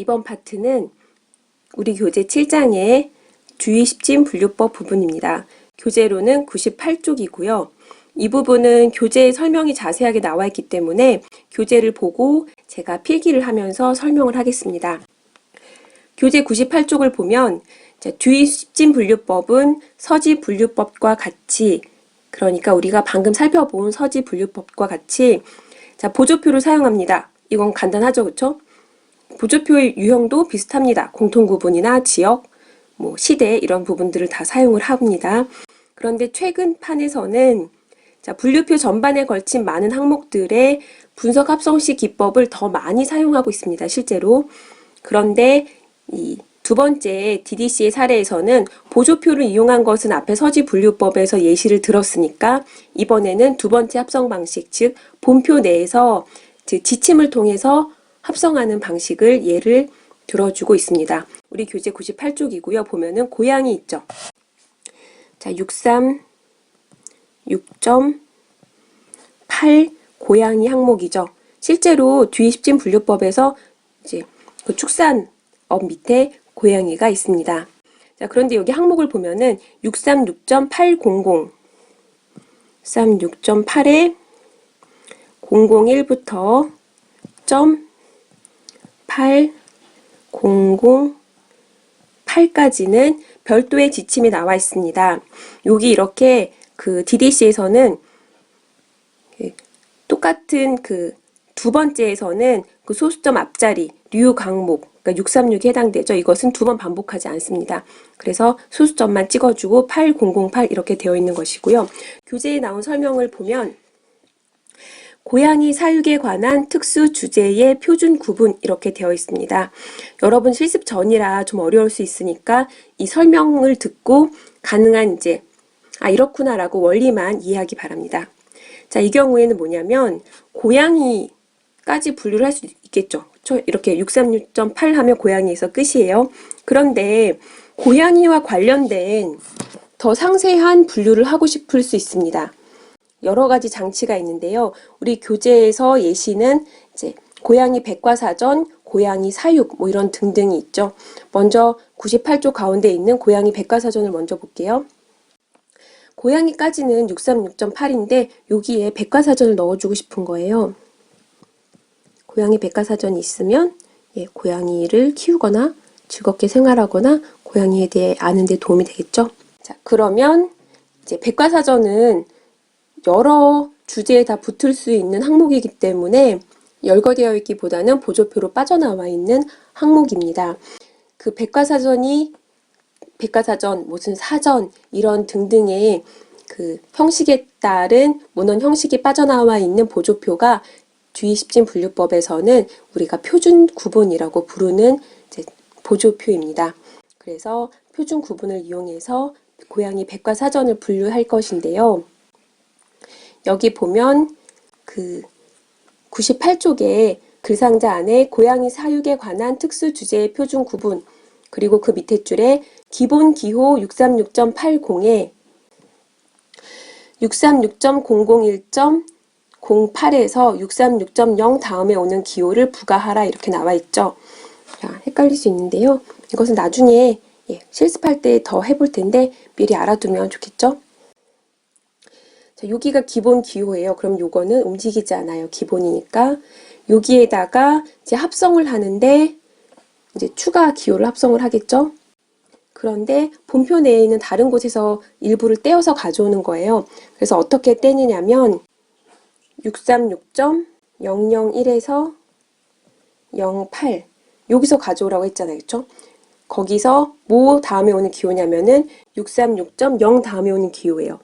이번 파트는 우리 교재 7장의 주의10진 분류법 부분입니다. 교재로는 98쪽이고요. 이 부분은 교재에 설명이 자세하게 나와 있기 때문에 교재를 보고 제가 필기를 하면서 설명을 하겠습니다. 교재 98쪽을 보면 주의10진 분류법은 서지 분류법과 같이, 그러니까 우리가 방금 살펴본 서지 분류법과 같이 보조표를 사용합니다. 이건 간단하죠, 그렇죠? 보조표의 유형도 비슷합니다. 공통구분이나 지역, 시대 이런 부분들을 다 사용을 합니다. 그런데 최근 판에서는 분류표 전반에 걸친 많은 항목들의 분석 합성식 기법을 더 많이 사용하고 있습니다. 실제로. 그런데 이 두 번째 DDC의 사례에서는 보조표를 이용한 것은 앞에 서지 분류법에서 예시를 들었으니까 이번에는 두 번째 합성 방식, 즉 본표 내에서 지침을 통해서 합성하는 방식을 예를 들어주고 있습니다. 우리 교재 98쪽이고요. 보면은 고양이 있죠. 63, 6.8 고양이 항목이죠. 실제로 주의10진 분류법에서 이제 그 축산업 밑에 고양이가 있습니다. 그런데 여기 항목을 보면은 636.800, 636.8에 001부터 008까지는 별도의 지침이 나와 있습니다. 여기 이렇게 그 DDC에서는 똑같은 두 번째에서는 그 소수점 앞자리, 류 강목, 그러니까 636에 해당되죠. 이것은 두 번 반복하지 않습니다. 그래서 소수점만 찍어주고 8008 이렇게 되어 있는 것이고요. 교재에 나온 설명을 보면 고양이 사육에 관한 특수 주제의 표준 구분 이렇게 되어 있습니다. 여러분 실습 전이라 좀 어려울 수 있으니까 이 설명을 듣고 가능한 이렇구나라고 원리만 이해하기 바랍니다. 이 경우에는 뭐냐면 고양이까지 분류를 할 수 있겠죠. 이렇게 636.8 하면 고양이에서 끝이에요. 그런데 고양이와 관련된 더 상세한 분류를 하고 싶을 수 있습니다. 여러 가지 장치가 있는데요. 우리 교재에서 예시는 고양이 백과사전, 고양이 사육 이런 등등이 있죠. 먼저 98쪽 가운데 있는 고양이 백과사전을 먼저 볼게요. 고양이까지는 636.8인데 여기에 백과사전을 넣어주고 싶은 거예요. 고양이 백과사전이 있으면 고양이를 키우거나 즐겁게 생활하거나 고양이에 대해 아는 데 도움이 되겠죠. 그러면 백과사전은 여러 주제에 다 붙을 수 있는 항목이기 때문에 열거되어 있기보다는 보조표로 빠져나와 있는 항목입니다. 그 백과사전, 무슨 사전 이런 등등의 그 형식에 따른 문헌 형식이 빠져나와 있는 보조표가 주의10진 분류법에서는 우리가 표준 구분이라고 부르는 보조표입니다. 그래서 표준 구분을 이용해서 고양이 백과사전을 분류할 것인데요. 여기 보면 그 98쪽에 글상자 안에 고양이 사육에 관한 특수 주제의 표준 구분, 그리고 그 밑에 줄에 기본 기호 636.80에 636.001.08에서 636.0 다음에 오는 기호를 부가하라 이렇게 나와 있죠. 헷갈릴 수 있는데요. 이것은 나중에 실습할 때 더 해볼 텐데 미리 알아두면 좋겠죠. 여기가 기본 기호예요. 그럼 요거는 움직이지 않아요. 기본이니까. 여기에다가 합성을 하는데 추가 기호를 합성을 하겠죠. 그런데 본표 내에 있는 다른 곳에서 일부를 떼어서 가져오는 거예요. 그래서 어떻게 떼느냐면 636.001에서 08 여기서 가져오라고 했잖아요. 그렇죠? 거기서 뭐 다음에 오는 기호냐면은 636.0 다음에 오는 기호예요.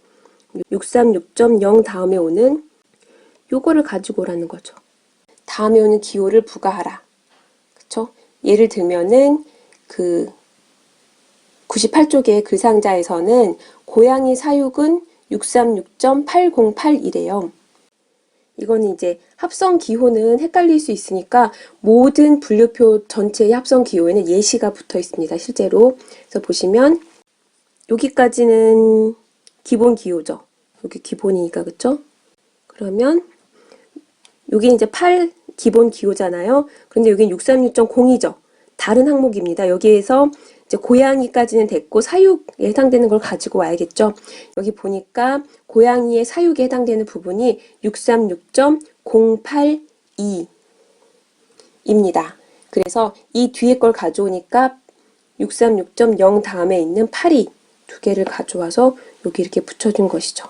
636.0 다음에 오는 요거를 가지고 오라는 거죠. 다음에 오는 기호를 부가하라. 그쵸? 예를 들면은 그 98쪽의 글상자에서는 고양이 사육은 636.808이래요. 이거는 합성 기호는 헷갈릴 수 있으니까 모든 분류표 전체의 합성 기호에는 예시가 붙어 있습니다. 실제로. 그래서 보시면 여기까지는 기본 기호죠. 여기 기본이니까, 그쵸? 그러면 여기 8 기본 기호잖아요. 그런데 여기는 636.0이죠. 다른 항목입니다. 여기에서 이제 고양이까지는 됐고 사육에 해당되는 걸 가지고 와야겠죠. 여기 보니까 고양이의 사육에 해당되는 부분이 636.082입니다. 그래서 이 뒤에 걸 가져오니까 636.0 다음에 있는 82 두 개를 가져와서 여기 이렇게 붙여준 것이죠.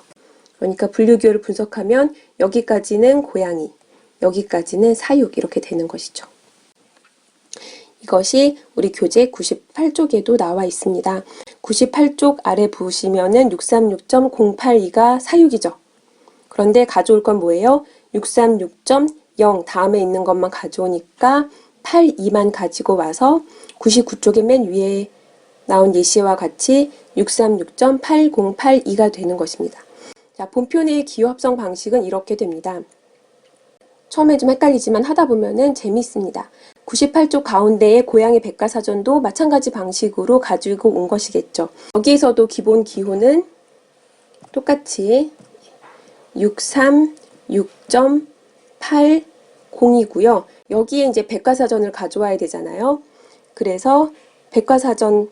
그러니까 분류기호를 분석하면 여기까지는 고양이, 여기까지는 사육 이렇게 되는 것이죠. 이것이 우리 교재 98쪽에도 나와 있습니다. 98쪽 아래 보시면은 636.082가 사육이죠. 그런데 가져올 건 뭐예요? 636.0 다음에 있는 것만 가져오니까 82만 가지고 와서 99쪽의 맨 위에 나온 예시와 같이 636.8082가 되는 것입니다. 자, 본표 내의 기호 합성 방식은 이렇게 됩니다. 처음에 좀 헷갈리지만 하다 보면은 재미있습니다. 98쪽 가운데의 고양이 백과사전도 마찬가지 방식으로 가지고 온 것이겠죠. 여기에서도 기본 기호는 똑같이 636.80이고요. 여기에 이제 백과사전을 가져와야 되잖아요. 그래서 백과사전에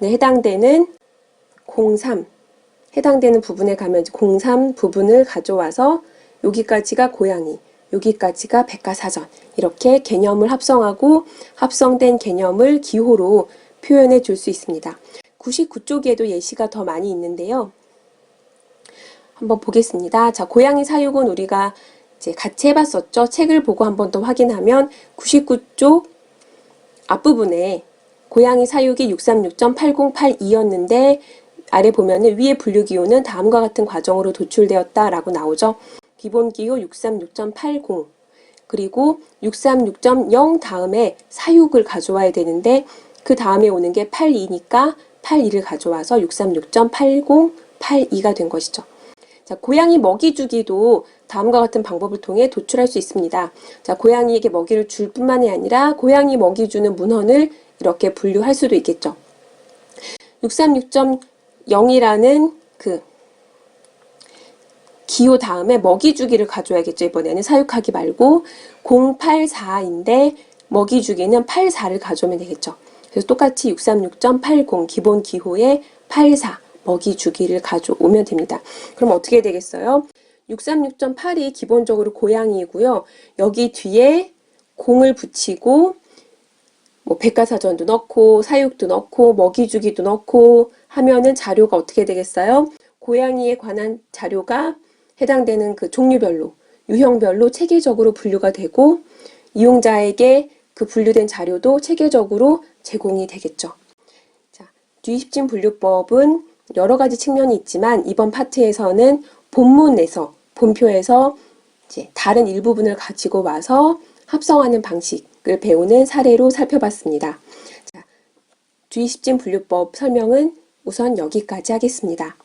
해당되는 03 해당되는 부분에 가면 03 부분을 가져와서 여기까지가 고양이, 여기까지가 백과사전 이렇게 개념을 합성하고 합성된 개념을 기호로 표현해 줄 수 있습니다. 99쪽에도 예시가 더 많이 있는데요. 한번 보겠습니다. 자, 고양이 사육은 우리가 이제 같이 해봤었죠. 책을 보고 한 번 더 확인하면 99쪽 앞부분에 고양이 사육이 636.8082였는데 아래 보면은 위에 분류기호는 다음과 같은 과정으로 도출되었다라고 나오죠. 기본 기호 636.80 그리고 636.0 다음에 사육을 가져와야 되는데 그 다음에 오는 게 82니까 82를 가져와서 636.8082가 된 것이죠. 자, 고양이 먹이 주기도 다음과 같은 방법을 통해 도출할 수 있습니다. 자, 고양이에게 먹이를 줄 뿐만이 아니라 고양이 먹이 주는 문헌을 이렇게 분류할 수도 있겠죠. 636.0이라는 그 기호 다음에 먹이 주기를 가져야겠죠. 이번에는 사육하기 말고 084인데 먹이 주기는 84를 가져오면 되겠죠. 그래서 똑같이 636.80 기본 기호에 84 먹이 주기를 가져오면 됩니다. 그럼 어떻게 되겠어요? 636.8이 기본적으로 고양이이고요. 여기 뒤에 0을 붙이고 뭐 백과사전도 넣고 사육도 넣고 먹이 주기도 넣고 하면은 자료가 어떻게 되겠어요? 고양이에 관한 자료가 해당되는 그 종류별로, 유형별로 체계적으로 분류가 되고 이용자에게 그 분류된 자료도 체계적으로 제공이 되겠죠. 자, 뒤집진 분류법은 여러 가지 측면이 있지만 이번 파트에서는 본문에서, 본표에서 이제 다른 일부분을 가지고 와서 합성하는 방식을 배우는 사례로 살펴봤습니다. 자, 뒤집진 분류법 설명은 우선 여기까지 하겠습니다.